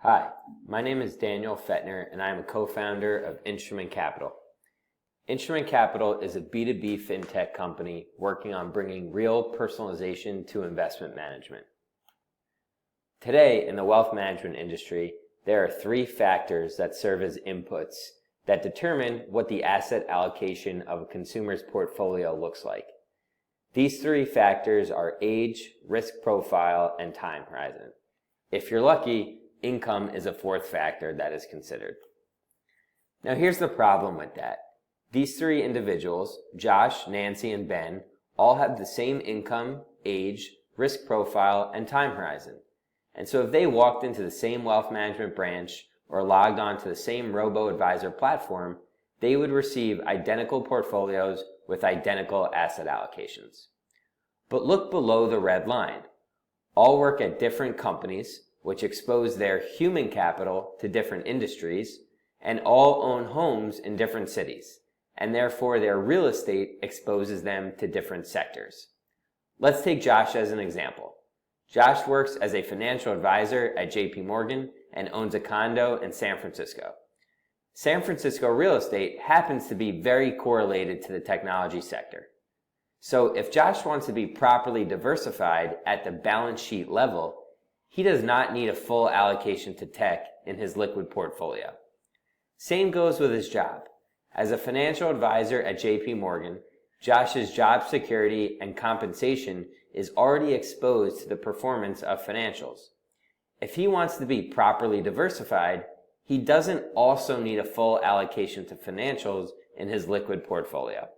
Hi, my name is Daniel Fettner and I am a co-founder of Instrument Capital. Instrument Capital is a B2B fintech company working on bringing real personalization to investment management. Today, in the wealth management industry, there are three factors that serve as inputs that determine what the asset allocation of a consumer's portfolio looks like. These three factors are age, risk profile, and time horizon. If you're lucky, income is a fourth factor that is considered. Now here's the problem with that. These three individuals, Josh, Nancy, and Ben, all have the same income, age, risk profile, and time horizon. And so if they walked into the same wealth management branch or logged on to the same robo-advisor platform, they would receive identical portfolios with identical asset allocations. But look below the red line. All work at different companies, which expose their human capital to different industries, and all own homes in different cities, and therefore their real estate exposes them to different sectors. Let's take Josh as an example. Josh works as a financial advisor at JP Morgan and owns a condo in San Francisco. San Francisco real estate happens to be very correlated to the technology sector. So if Josh wants to be properly diversified at the balance sheet level, he does not need a full allocation to tech in his liquid portfolio. Same goes with his job. As a financial advisor at JP Morgan, Josh's job security and compensation is already exposed to the performance of financials. If he wants to be properly diversified, he doesn't also need a full allocation to financials in his liquid portfolio.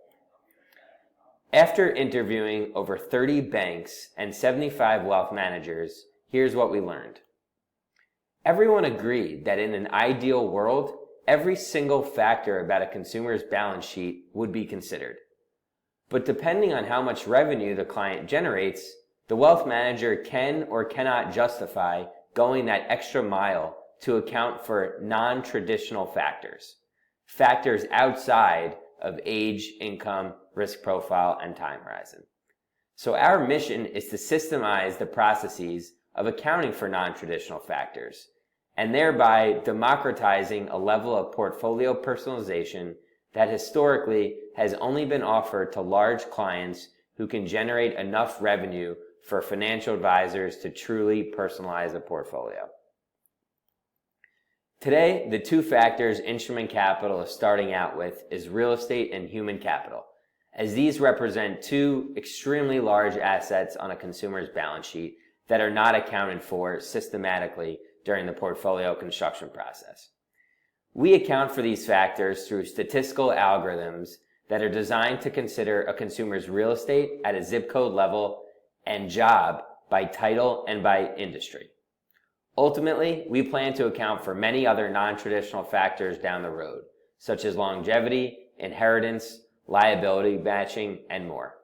After interviewing over 30 banks and 75 wealth managers, here's what we learned. Everyone agreed that in an ideal world, every single factor about a consumer's balance sheet would be considered. But depending on how much revenue the client generates, the wealth manager can or cannot justify going that extra mile to account for non-traditional factors, factors outside of age, income, risk profile, and time horizon. So our mission is to systemize the processes of accounting for non-traditional factors, and thereby democratizing a level of portfolio personalization that historically has only been offered to large clients who can generate enough revenue for financial advisors to truly personalize a portfolio. Today, the two factors Instrument Capital is starting out with is real estate and human capital, as these represent two extremely large assets on a consumer's balance sheet that are not accounted for systematically during the portfolio construction process. We account for these factors through statistical algorithms that are designed to consider a consumer's real estate at a zip code level and job by title and by industry. Ultimately, we plan to account for many other non-traditional factors down the road, such as longevity, inheritance, liability matching, and more.